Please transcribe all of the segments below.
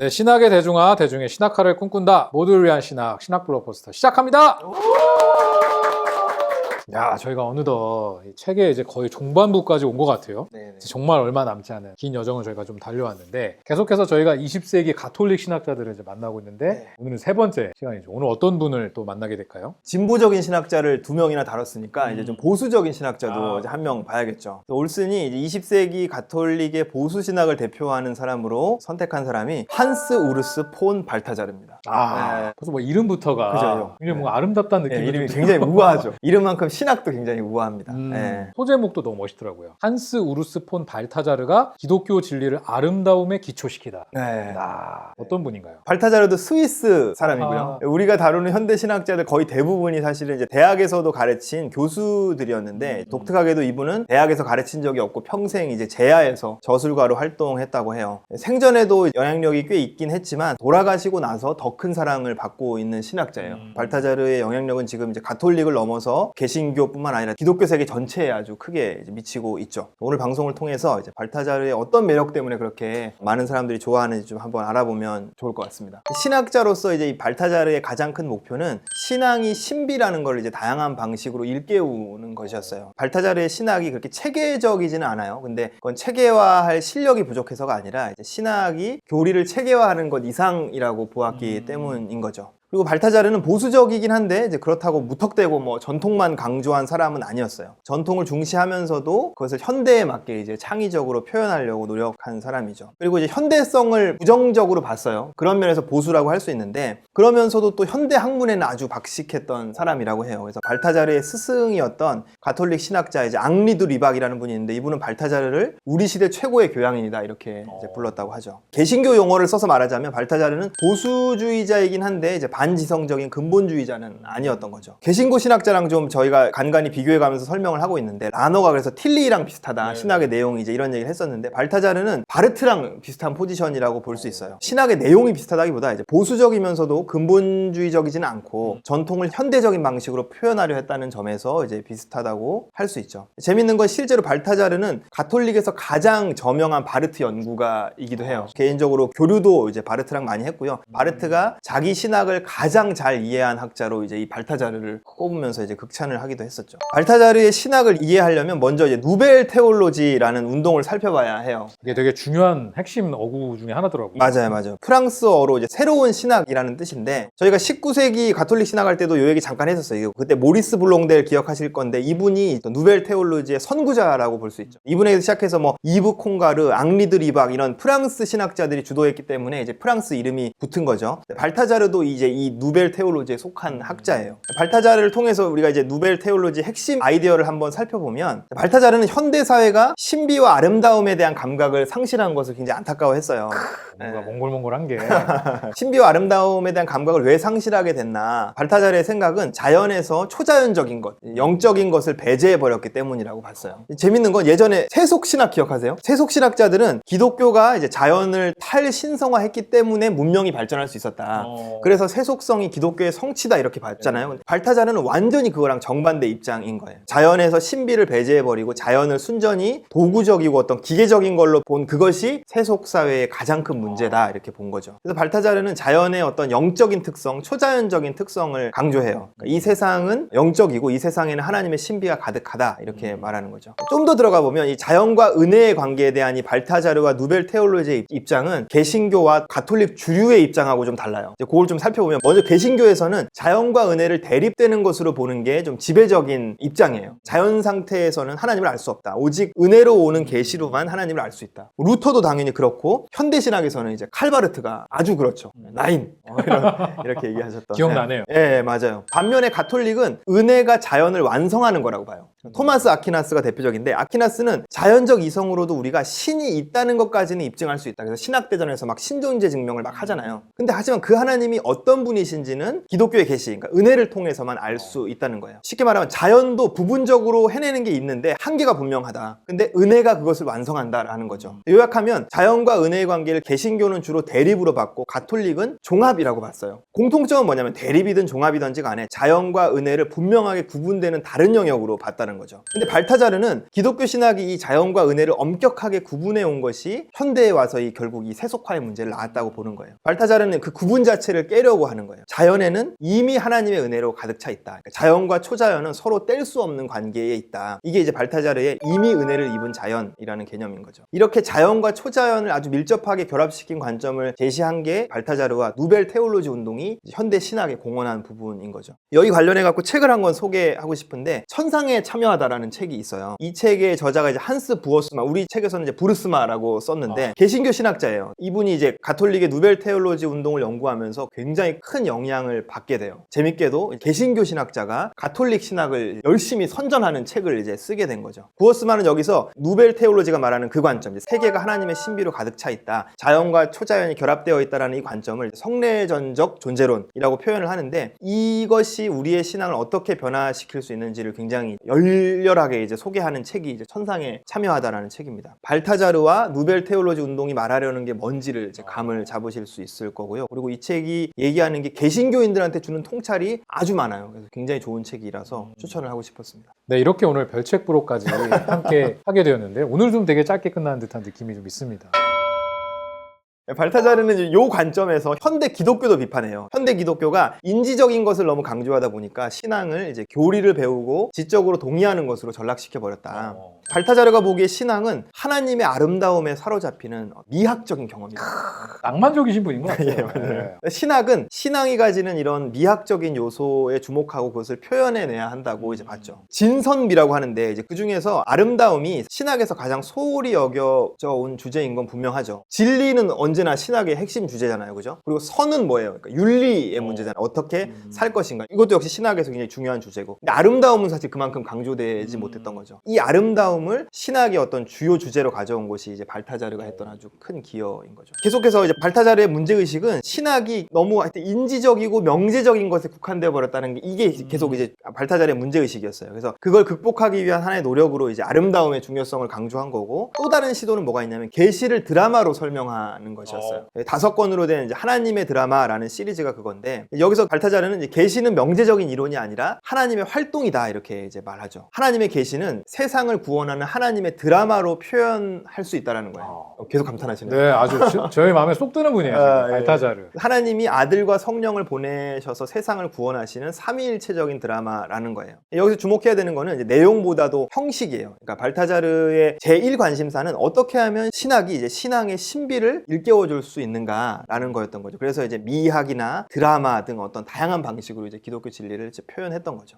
네, 신학의 대중화, 대중의 신학화를 꿈꾼다. 모두를 위한 신학, 신학 블록버스터 시작합니다. 야, 저희가 어느덧 이 책의 이제 거의 종반부까지 온 것 같아요. 네네. 정말 얼마 남지 않은 긴 여정을 저희가 좀 달려왔는데, 계속해서 저희가 20세기 가톨릭 신학자들을 이제 만나고 있는데, 네. 오늘은 세 번째 시간이죠. 오늘 어떤 분을 또 만나게 될까요? 진보적인 신학자를 2명이나 다뤘으니까 이제 좀 보수적인 신학자도 아. 이제 한 명 봐야겠죠. 올슨이 이제 20세기 가톨릭의 보수 신학을 대표하는 사람으로 선택한 사람이 한스 우르스 폰 발타자르입니다. 네. 벌써 뭐 이름부터가 그죠. 굉장히 뭔가 아름답다는 네, 느낌이 이름이 굉장히 우아하죠. 이름만큼 신학도 굉장히 우아합니다. 네. 소제목도 너무 멋있더라고요. 한스 우르스 폰 발타자르가 기독교 진리를 아름다움에 기초시키다. 네. 어떤 분인가요? 발타자르도 스위스 사람이고요. 아하. 우리가 다루는 현대 신학자들 거의 대부분이 사실은 이제 대학에서도 가르친 교수들이었는데 독특하게도 이분은 대학에서 가르친 적이 없고 평생 이제 제야에서 저술가로 활동했다고 해요. 생전에도 영향력이 꽤 있긴 했지만 돌아가시고 나서 더 큰 사랑을 받고 있는 신학자예요. 발타자르의 영향력은 지금 이제 가톨릭을 넘어서 개신교뿐만 아니라 기독교 세계 전체에 아주 크게 이제 미치고 있죠. 오늘 방송을 통해서 이제 발타자르의 어떤 매력 때문에 그렇게 많은 사람들이 좋아하는지 좀 한번 알아보면 좋을 것 같습니다. 신학자로서 이제 이 발타자르의 가장 큰 목표는 신앙이 신비라는 걸 이제 다양한 방식으로 일깨우는 것이었어요. 발타자르의 신학이 그렇게 체계적이지는 않아요. 근데 그건 체계화할 실력이 부족해서가 아니라 이제 신학이 교리를 체계화하는 것 이상이라고 보았기 때문인 거죠. 그리고 발타자르는 보수적이긴 한데 이제 그렇다고 무턱대고 뭐 전통만 강조한 사람은 아니었어요. 전통을 중시하면서도 그것을 현대에 맞게 이제 창의적으로 표현하려고 노력한 사람이죠. 그리고 이제 현대성을 부정적으로 봤어요. 그런 면에서 보수라고 할 수 있는데 그러면서도 또 현대 학문에는 아주 박식했던 사람이라고 해요. 그래서 발타자르의 스승이었던 가톨릭 신학자 이제 앙리 드 리박이라는 분이 있는데 이분은 발타자르를 우리 시대 최고의 교양인이다 이렇게 이제 불렀다고 하죠. 개신교 용어를 써서 말하자면 발타자르는 보수주의자이긴 한데 이제 반지성적인 근본주의자는 아니었던 거죠. 개신교 신학자랑 좀 저희가 간간히 비교해가면서 설명을 하고 있는데 라너가 그래서 틸리랑 비슷하다. 신학의 내용이 이제 이런 얘기를 했었는데 발타자르는 바르트랑 비슷한 포지션이라고 볼 수 있어요. 신학의 내용이 비슷하다기보다 이제 보수적이면서도 근본주의적이지는 않고 전통을 현대적인 방식으로 표현하려 했다는 점에서 이제 비슷하다고 할 수 있죠. 재밌는 건 실제로 발타자르는 가톨릭에서 가장 저명한 바르트 연구가이기도 해요. 개인적으로 교류도 이제 바르트랑 많이 했고요. 바르트가 자기 신학을 가장 잘 이해한 학자로 이제 이 발타자르를 꼽으면서 이제 극찬을 하기도 했었죠. 발타자르의 신학을 이해하려면 먼저 이제 누벨 테올로지라는 운동을 살펴봐야 해요. 이게 되게 중요한 핵심 어구 중에 하나더라고요. 맞아요. 프랑스어로 이제 새로운 신학이라는 뜻인데 저희가 19세기 가톨릭 신학할 때도 요 얘기 잠깐 했었어요. 그때 모리스 블롱델 기억하실 건데 이분이 누벨 테올로지의 선구자라고 볼 수 있죠. 이분에서 시작해서 뭐 이브 콩가르, 앙리 드 리박 이런 프랑스 신학자들이 주도했기 때문에 이제 프랑스 이름이 붙은 거죠. 발타자르도 이제 이 누벨 테올로지에 속한 학자예요. 발타자르를 통해서 우리가 이제 누벨 테올로지 핵심 아이디어를 한번 살펴보면 발타자르는 현대 사회가 신비와 아름다움에 대한 감각을 상실한 것을 굉장히 안타까워했어요. 뭔가 몽골몽골한 게 신비와 아름다움에 대한 감각을 왜 상실하게 됐나. 발타자르의 생각은 자연에서 초자연적인 것, 영적인 것을 배제해버렸기 때문이라고 봤어요. 재밌는 건 예전에 세속신학 기억하세요? 세속신학자들은 기독교가 이제 자연을 탈신성화했기 때문에 문명이 발전할 수 있었다. 그래서 세속성이 기독교의 성취다 이렇게 봤잖아요. 발타자르는 완전히 그거랑 정반대 입장인 거예요. 자연에서 신비를 배제해버리고 자연을 순전히 도구적이고 어떤 기계적인 걸로 본 그것이 세속사회의 가장 큰 문제다 이렇게 본 거죠. 그래서 발타자르는 자연의 어떤 영적인 특성, 초자연적인 특성을 강조해요. 그러니까 이 세상은 영적이고 이 세상에는 하나님의 신비가 가득하다 이렇게 말하는 거죠. 좀 더 들어가 보면 이 자연과 은혜의 관계에 대한 이 발타자르와 누벨 테올로지의 입장은 개신교와 가톨릭 주류의 입장하고 좀 달라요. 이제 그걸 좀 살펴보면 먼저 개신교에서는 자연과 은혜를 대립되는 것으로 보는 게 좀 지배적인 입장이에요. 자연 상태에서는 하나님을 알 수 없다. 오직 은혜로 오는 계시로만 하나님을 알 수 있다. 루터도 당연히 그렇고 현대 신학에서는 이제 칼바르트가 아주 그렇죠. 나인 이렇게 얘기하셨던. 기억나네요. 네, 맞아요. 반면에 가톨릭은 은혜가 자연을 완성하는 거라고 봐요. 토마스 아퀴나스가 대표적인데 아퀴나스는 자연적 이성으로도 우리가 신이 있다는 것까지는 입증할 수 있다. 그래서 신학대전에서 막 신존재 증명을 막 하잖아요. 근데 하지만 그 하나님이 어떤 어떤 분이신지는 기독교의 계시, 그러니까 은혜를 통해서만 알 수 있다는 거예요. 쉽게 말하면 자연도 부분적으로 해내는 게 있는데 한계가 분명하다. 근데 은혜가 그것을 완성한다라는 거죠. 요약하면 자연과 은혜의 관계를 개신교는 주로 대립으로 봤고 가톨릭은 종합이라고 봤어요. 공통점은 뭐냐면 대립이든 종합이든지 간에 자연과 은혜를 분명하게 구분되는 다른 영역으로 봤다는 거죠. 근데 발타자르는 기독교 신학이 이 자연과 은혜를 엄격하게 구분해 온 것이 현대에 와서 결국 이 세속화의 문제를 낳았다고 보는 거예요. 발타자르는 그 구분 자체를 깨려고 하는 거예요. 자연에는 이미 하나님의 은혜로 가득 차 있다. 그러니까 자연과 초자연은 서로 뗄 수 없는 관계에 있다. 이게 이제 발타자르의 이미 은혜를 입은 자연이라는 개념인 거죠. 이렇게 자연과 초자연을 아주 밀접하게 결합시킨 관점을 제시한 게 발타자르와 누벨 테올로지 운동이 현대 신학에 공헌한 부분인 거죠. 여기 관련해 갖고 책을 한 권 소개하고 싶은데 천상에 참여하다라는 책이 있어요. 이 책의 저자가 이제 한스 부어스마, 우리 책에서는 이제 부르스마라고 썼는데 개신교 신학자예요. 이분이 이제 가톨릭의 누벨 테올로지 운동을 연구하면서 굉장히 큰 영향을 받게 돼요. 재밌게도 개신교 신학자가 가톨릭 신학을 열심히 선전하는 책을 이제 쓰게 된 거죠. 부어스마는 여기서 누벨 테올로지가 말하는 그 관점, 세계가 하나님의 신비로 가득 차 있다, 자연과 초자연이 결합되어 있다라는 이 관점을 성례전적 존재론이라고 표현을 하는데, 이것이 우리의 신앙을 어떻게 변화시킬 수 있는지를 굉장히 열렬하게 이제 소개하는 책이 이제 천상에 참여하다라는 책입니다. 발타자르와 누벨 테올로지 운동이 말하려는 게 뭔지를 이제 감을 잡으실 수 있을 거고요. 그리고 이 책이 얘기하는 게 개신교인들한테 주는 통찰이 아주 많아요. 그래서 굉장히 좋은 책이라서 추천을 하고 싶었습니다. 네, 이렇게 오늘 별책 부로까지 함께 하게 되었는데 오늘 좀 되게 짧게 끝나는 듯한 느낌이 좀 있습니다. 발타자르는 이 관점에서 현대 기독교도 비판해요. 현대 기독교가 인지적인 것을 너무 강조하다 보니까 신앙을 이제 교리를 배우고 지적으로 동의하는 것으로 전락시켜 버렸다. 발타자르가 보기에 신앙은 하나님의 아름다움에 사로잡히는 미학적인 경험이다. 낭만적이신 분인 것 같아요. 예, 맞아요. 신학은 신앙이 가지는 이런 미학적인 요소에 주목하고 그것을 표현해내야 한다고 이제 봤죠. 진선미라고 하는데 이제 그 중에서 아름다움이 신학에서 가장 소홀히 여겨져 온 주제인 건 분명하죠. 진리는 언제나 신학의 핵심 주제잖아요, 그죠? 그리고 선은 뭐예요? 그러니까 윤리의 문제잖아요. 어떻게 살 것인가? 이것도 역시 신학에서 굉장히 중요한 주제고. 근데 아름다움은 사실 그만큼 강조되지 못했던 거죠. 이 아름다움을 신학의 어떤 주요 주제로 가져온 것이 이제 발타자르가 했던 아주 큰 기여인 거죠. 계속해서 이제 발타자르의 문제의식은 신학이 너무 하여튼 인지적이고 명제적인 것에 국한되어 버렸다는 게 이게 계속 이제 발타자르의 문제의식이었어요. 그래서 그걸 극복하기 위한 하나의 노력으로 이제 아름다움의 중요성을 강조한 거고, 또 다른 시도는 뭐가 있냐면 계시를 드라마로 설명하는 것이었어요. 5권으로 된 이제 하나님의 드라마라는 시리즈가 그건데, 여기서 발타자르는 이제 계시는 명제적인 이론이 아니라 하나님의 활동이다 이렇게 이제 말하죠. 하나님의 계시는 세상을 구원하는 하나님의 드라마로 표현할 수 있다는 거예요. 계속 감탄하시네요. 네, 아주 저희 마음에 쏙 드는 분이에요. 발타자르. 하나님이 아들과 성령을 보내셔서 세상을 구원하시는 삼위일체적인 드라마라는 거예요. 여기서 주목해야 되는 거는 이제 내용보다도 형식이에요. 그러니까 발타자르의 제1관심사는 어떻게 하면 신학이 이제 신앙의 신비를 일깨워줄 수 있는가라는 거였던 거죠. 그래서 이제 미학이나 드라마 등 어떤 다양한 방식으로 이제 기독교 진리를 이제 표현했던 거죠.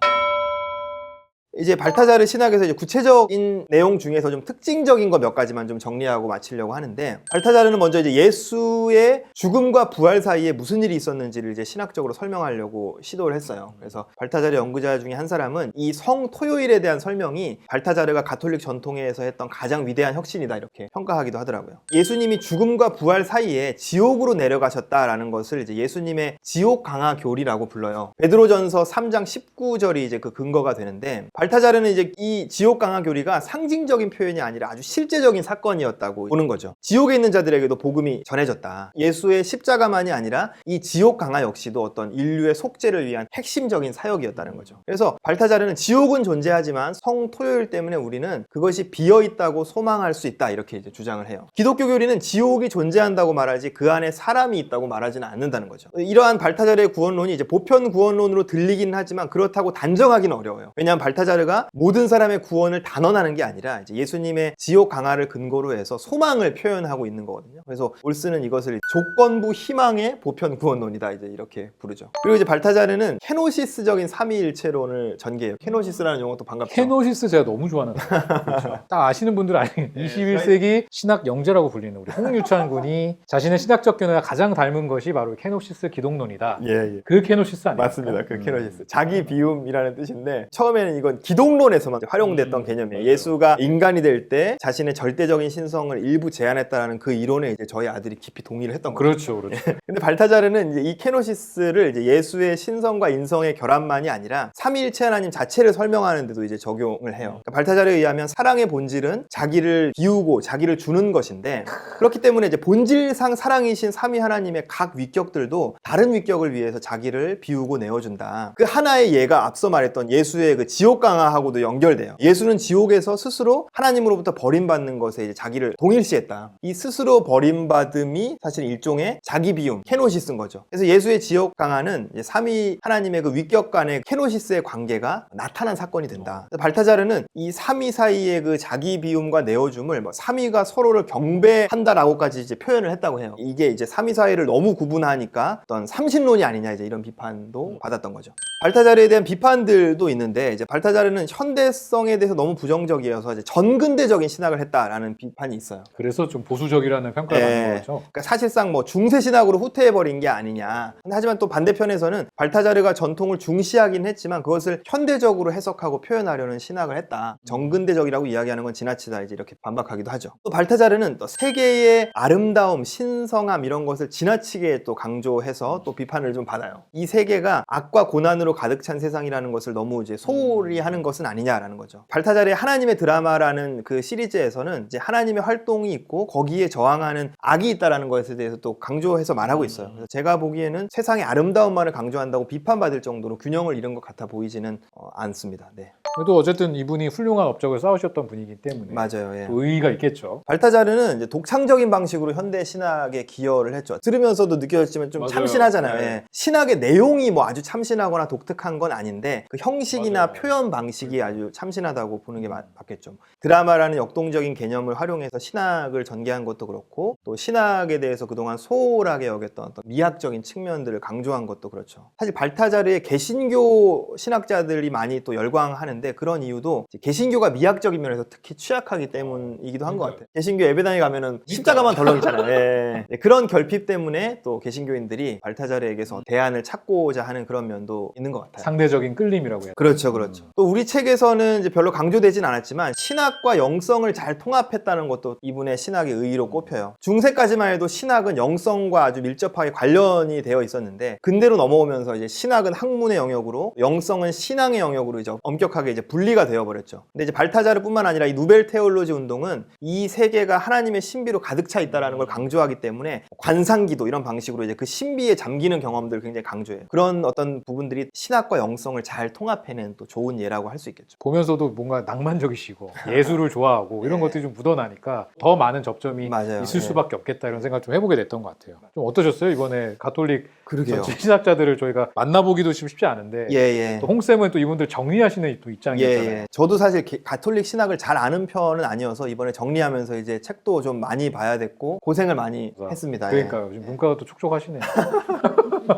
이제 발타자르 신학에서 이제 구체적인 내용 중에서 좀 특징적인 거 몇 가지만 좀 정리하고 마치려고 하는데, 발타자르는 먼저 이제 예수의 죽음과 부활 사이에 무슨 일이 있었는지를 이제 신학적으로 설명하려고 시도를 했어요. 그래서 발타자르 연구자 중에 한 사람은 이 성토요일에 대한 설명이 발타자르가 가톨릭 전통에서 했던 가장 위대한 혁신이다 이렇게 평가하기도 하더라고요. 예수님이 죽음과 부활 사이에 지옥으로 내려가셨다라는 것을 이제 예수님의 지옥 강화 교리라고 불러요. 베드로전서 3장 19절이 이제 그 근거가 되는데, 발타자르는 이제 이 지옥 강화 교리가 상징적인 표현이 아니라 아주 실제적인 사건이었다고 보는 거죠. 지옥에 있는 자들에게도 복음이 전해졌다. 예수의 십자가만이 아니라 이 지옥 강화 역시도 어떤 인류의 속죄를 위한 핵심적인 사역이었다는 거죠. 그래서 발타자르는 지옥은 존재하지만 성토요일 때문에 우리는 그것이 비어있다고 소망할 수 있다 이렇게 이제 주장을 해요. 기독교 교리는 지옥이 존재한다고 말하지 그 안에 사람이 있다고 말하지는 않는다는 거죠. 이러한 발타자르의 구원론이 이제 보편 구원론으로 들리긴 하지만 그렇다고 단정하기는 어려워요. 왜냐하면 발타자르가 모든 사람의 구원을 단언하는 게 아니라 이제 예수님의 지옥 강화를 근거로 해서 소망을 표현하고 있는 거거든요. 그래서 올스는 이것을 조건부 희망의 보편 구원론이다 이제 이렇게 부르죠. 그리고 이제 발타자르는 케노시스적인 삼위일체론을 전개해요. 케노시스라는 용어도 반갑죠. 케노시스 제가 너무 좋아하는 거예요. 그렇죠. 딱 아시는 분들은 알겠 21세기 신학 영재라고 불리는 우리 홍유찬 군이 자신의 신학적 견해가 가장 닮은 것이 바로 케노시스 기독론이다. 예. 그 케노시스 아니에요? 맞습니다. 그 케노시스. 자기 비움이라는 뜻인데 처음에는 이건 기독론에서만 활용됐던 개념이에요. 맞아요. 예수가 인간이 될 때 자신의 절대적인 신성을 일부 제한했다라는 그 이론에 이제 저희 아들이 깊이 동의를 했던 거죠. 그렇죠, 그렇죠. 근데 발타자르는 이제 이 케노시스를 이제 예수의 신성과 인성의 결합만이 아니라 삼위일체 하나님 자체를 설명하는데도 이제 적용을 해요. 그러니까 발타자르에 의하면 사랑의 본질은 자기를 비우고 자기를 주는 것인데, 그렇기 때문에 이제 본질상 사랑이신 삼위 하나님의 각 위격들도 다른 위격을 위해서 자기를 비우고 내어준다. 그 하나의 예가 앞서 말했던 예수의 그 지옥 강화하고도 연결돼요. 예수는 지옥에서 스스로 하나님으로부터 버림받는 것에 이제 자기를 동일시했다. 이 스스로 버림받음이 사실 일종의 자기 비움, 케노시스인 거죠. 그래서 예수의 지옥 강화는 이제 삼위 하나님의 그 위격 간의 케노시스의 관계가 나타난 사건이 된다. 그래서 발타자르는 이 삼위 사이의 그 자기 비움과 내어줌을 뭐 삼위가 서로를 경배한다라고까지 이제 표현을 했다고 해요. 이게 이제 삼위 사이를 너무 구분하니까 어떤 삼신론이 아니냐 이제 이런 비판도 받았던 거죠. 발타자르에 대한 비판들도 있는데, 이제 발타자르는 현대성에 대해서 너무 부정적이어서 이제 전근대적인 신학을 했다라는 비판이 있어요. 그래서 좀 보수적이라는 평가를 받는 거죠. 그러니까 사실상 뭐 중세 신학으로 후퇴해버린 게 아니냐. 하지만 또 반대편에서는 발타자르가 전통을 중시하긴 했지만 그것을 현대적으로 해석하고 표현하려는 신학을 했다. 정근대적이라고 이야기하는 건 지나치다 이제 이렇게 반박하기도 하죠. 또 발타자르는 또 세계의 아름다움, 신성함 이런 것을 지나치게 또 강조해서 또 비판을 좀 받아요. 이 세계가 악과 고난으로 가득 찬 세상이라는 것을 너무 이제 소홀히 하는 것은 아니냐라는 거죠. 발타자르의 하나님의 드라마라는 그 시리즈에서는 이제 하나님의 활동이 있고 거기에 저항하는 악이 있다라는 것에 대해서 또 강조해서 말하고 있어요. 그래서 제가 보기에는 세상의 아름다움만을 강조한다고 비판받을 정도로 균형을 잃은 것 같아 보이지는 않습니다. 네. 그래도 어쨌든 이분이 훌륭한 업적을 쌓으셨던 분이기 때문에 맞아요. 예. 의의가 있겠죠. 발타자르는 이제 독창적인 방식으로 현대 신학에 기여를 했죠. 들으면서도 느껴졌지만 좀 맞아요. 참신하잖아요. 네. 예. 신학의 내용이 뭐 아주 참신하거나 독특한 건 아닌데 그 형식이나 맞아요. 표현 방식이 아주 참신하다고 보는 게 맞겠죠. 드라마라는 역동적인 개념을 활용해서 신학을 전개한 것도 그렇고, 또 신학에 대해서 그동안 소홀하게 여겼던 어떤 미학적인 측면들을 강조한 것도 그렇죠. 사실 발타자르의 개신교 신학자들이 많이 또 열광하는데, 그런 이유도 개신교가 미학적인 면에서 특히 취약하기 때문이기도 한 것 같아요. 개신교 예배당에 가면은 십자가만 덜렁 있잖아요. 예. 예. 그런 결핍 때문에 또 개신교인들이 발타자르에게서 대안을 찾고자 하는 그런 면도 있는 것 같아요. 상대적인 끌림이라고 해야 그렇죠, 그렇죠. 또 우리 책에서는 이제 별로 강조되진 않았지만 신학과 영성을 잘 통합했다는 것도 이분의 신학의 의의로 꼽혀요. 중세까지만 해도 신학은 영성과 아주 밀접하게 관련이 되어 있었는데, 근대로 넘어오면서 이제 신학은 학문의 영역으로, 영성은 신앙의 영역으로 이제 엄격하게 이제 분리가 되어버렸죠. 근데 이제 발타자르뿐만 아니라 이 누벨 테올로지 운동은 이 세계가 하나님의 신비로 가득 차 있다라는 걸 강조하기 때문에 관상기도 이런 방식으로 이제 그 신비에 잠기는 경험들을 굉장히 강조해요. 그런 어떤 부분들이 신학과 영성을 잘 통합해낸 또 좋은 예라고 할 수 있겠죠. 보면서도 뭔가 낭만적이시고 예술을 좋아하고 이런 것들이 좀 묻어나니까 더 많은 접점이 맞아요. 있을 예. 수밖에 없겠다 이런 생각 좀 해보게 됐던 것 같아요. 좀 어떠셨어요? 이번에 가톨릭 그러게요. 전체 신학자들을 저희가 만나보기도 쉽지 않은데 예. 또 홍쌤은 또 이분들 정리하시는 또 입장이잖아요. 예. 저도 사실 가톨릭 신학을 잘 아는 편은 아니어서 이번에 정리하면서 이제 책도 좀 많이 봐야 됐고 고생을 많이 했습니다. 그러니까요. 요즘 문과가 또 촉촉하시네요.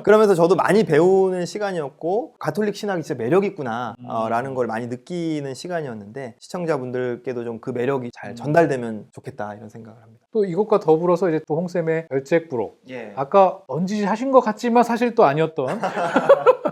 그러면서 저도 많이 배우는 시간이었고 가톨릭 신학이 진짜 매력 있구나 라는 걸 많이 느끼는 시간이었는데, 시청자분들께도 좀 그 매력이 잘 전달되면 좋겠다 이런 생각을 합니다. 또 이것과 더불어서 이제 또 홍쌤의 별책 부록, 예. 아까 넌지하신 것 같지만 사실 또 아니었던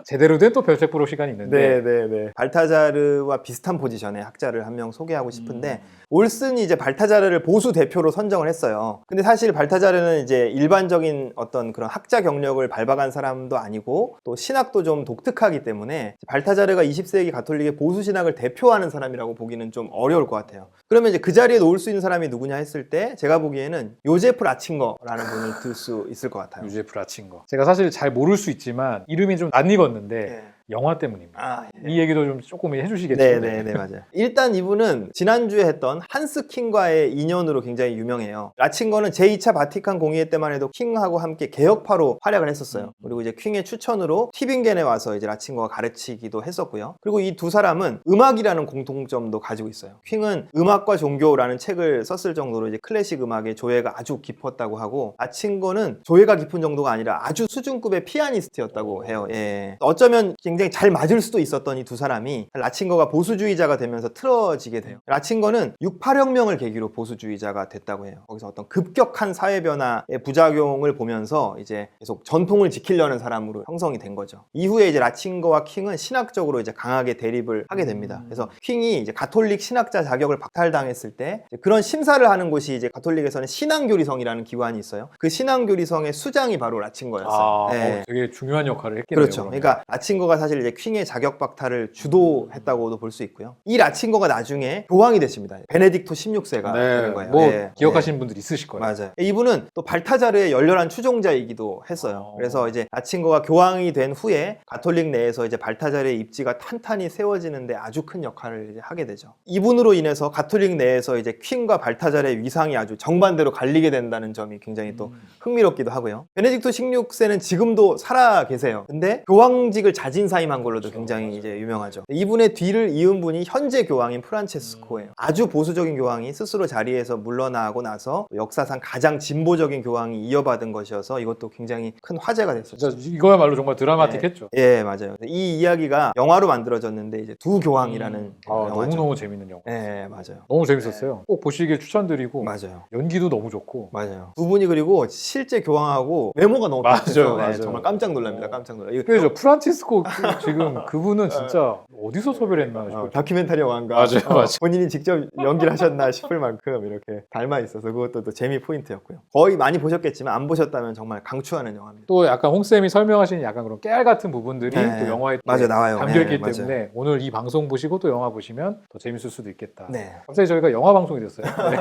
제대로 된 또 별책 부록 시간이 있는데 네. 발타자르와 비슷한 포지션의 학자를 한 명 소개하고 싶은데, 올슨이 이제 발타자르를 보수 대표로 선정을 했어요. 근데 사실 발타자르는 이제 일반적인 어떤 그런 학자 경력을 밟아간 사람도 아니고 또 신학도 좀 독특하기 때문에 발타자르가 20세기 가톨릭의 보수 신학을 대표하는 사람이라고 보기는 좀 어려울 것 같아요. 그러면 이제 그 자리에 놓을 수 있는 사람이 누구냐 했을 때 제가 보기에는 요제프 라칭거라는 분을 들 수 있을 것 같아요. 유제프 라친거. 제가 사실 잘 모를 수 있지만 이름이 좀 낯익었는데 예. 영화 때문입니다. 아, 예. 이 얘기도 좀 조금 해주시겠죠? 네, 맞아요. 일단 이분은 지난주에 했던 한스 킹과의 인연으로 굉장히 유명해요. 라칭거는 제2차 바티칸 공의회 때만 해도 킹하고 함께 개혁파로 활약을 했었어요. 그리고 이제 킹의 추천으로 티빙겐에 와서 이제 라칭거가 가르치기도 했었고요. 그리고 이 두 사람은 음악이라는 공통점도 가지고 있어요. 킹은 음악과 종교라는 책을 썼을 정도로 이제 클래식 음악의 조예가 아주 깊었다고 하고, 라칭거는 조예가 깊은 정도가 아니라 아주 수준급의 피아니스트였다고 해요. 예. 어쩌면 굉장히 굉장히 잘 맞을 수도 있었던 이 두 사람이 라친거가 보수주의자가 되면서 틀어지게 돼요. 라친거는 6.8혁명을 계기로 보수주의자가 됐다고 해요. 거기서 어떤 급격한 사회 변화의 부작용을 보면서 이제 계속 전통을 지키려는 사람으로 형성이 된 거죠. 이후에 이제 라친거와 킹은 신학적으로 이제 강하게 대립을 하게 됩니다. 그래서 킹이 이제 가톨릭 신학자 자격을 박탈당했을 때 이제 그런 심사를 하는 곳이 이제 가톨릭에서는 신앙교리성이라는 기관이 있어요. 그 신앙교리성의 수장이 바로 라친거였어요. 네. 되게 중요한 역할을 했겠네요. 그렇죠. 그러면. 그러니까 라친거가 사실 이제 킹의 자격 박탈을 주도했다고도 볼 수 있고요. 이 라친거가 나중에 교황이 되십니다. 베네딕토 16세가 되는 거예요. 뭐 네. 기억하시는 분들 있으실 거예요. 맞아요. 이분은 또 발타자르의 열렬한 추종자이기도 했어요. 그래서 이제 라친거가 교황이 된 후에 가톨릭 내에서 이제 발타자르의 입지가 탄탄히 세워지는데 아주 큰 역할을 이제 하게 되죠. 이분으로 인해서 가톨릭 내에서 이제 퀸과 발타자르의 위상이 아주 정반대로 갈리게 된다는 점이 굉장히 또 흥미롭기도 하고요. 베네딕토 16세는 지금도 살아 계세요. 근데 교황직을 자진사임한 걸로도 굉장히 이제 유명하죠. 이분의 뒤를 이은 분이 현재 교황인 프란체스코예요. 아주 보수적인 교황이 스스로 자리에서 물러나고 나서 역사상 가장 진보적인 교황이 이어받은 것이어서 이것도 굉장히 큰 화제가 됐었죠. 진짜 이거야말로 정말 드라마틱했죠. 예, 맞아요. 이 이야기가 영화로 만들어졌는데 이제 두 교황이라는 영화죠. 너무너무 재밌는 영화. 예, 맞아요. 너무 재밌었어요. 꼭 보시길 추천드리고 맞아요. 연기도 너무 좋고. 맞아요. 두 분이 그리고 실제 교황하고 외모가 너무 맞아요, 비슷해서 맞아요. 정말 깜짝 놀랍니다. 깜짝 놀라요. 그죠 프란치스코 지금 그분은 진짜 어디서 섭외를 했나 싶어요. 다큐멘터리 영화인가 맞아요, 맞아요. 본인이 직접 연기를 하셨나 싶을 만큼 이렇게 닮아 있어서 그것도 또 재미 포인트였고요. 거의 많이 보셨겠지만 안 보셨다면 정말 강추하는 영화입니다. 또 약간 홍쌤이 설명하신 약간 그런 깨알 같은 부분들이 네. 또 영화에 또 맞아요, 나와요. 담겨있기 네, 때문에 오늘 이 방송 보시고 또 영화 보시면 더 재밌을 수도 있겠다. 네. 갑자기 저희가 영화 방송이 됐어요. 네.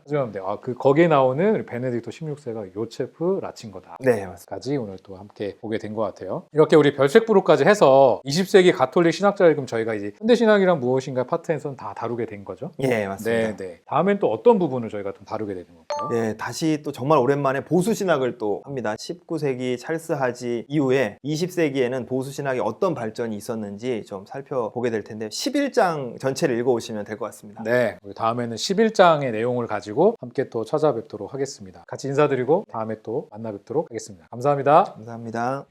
죄송합니다. 그 거기에 나오는 우리 베네딕토 16세가 요체프 라친거다. 네, 맞습니다. 까지 오늘 또 함께 보게 된 것 같아요. 이렇게 우리 별책부로까지 해서 20세기 가톨릭 신학자 읽음 저희가 이제 현대신학이란 무엇인가 파트에서는 다 다루게 된 거죠. 예, 맞습니다. 네. 다음엔 또 어떤 부분을 저희가 좀 다루게 되는 건가요? 예, 다시 또 정말 오랜만에 보수신학을 또 합니다. 19세기 찰스 하지 이후에 20세기에는 보수신학이 어떤 발전이 있었는지 좀 살펴보게 될 텐데 11장 전체를 읽어오시면 될 것 같습니다. 네, 우리 다음에는 11장의 내용을 가지고 함께 또 찾아뵙도록 하겠습니다. 같이 인사드리고 다음에 또 만나 뵙도록 하겠습니다. 감사합니다. 감사합니다.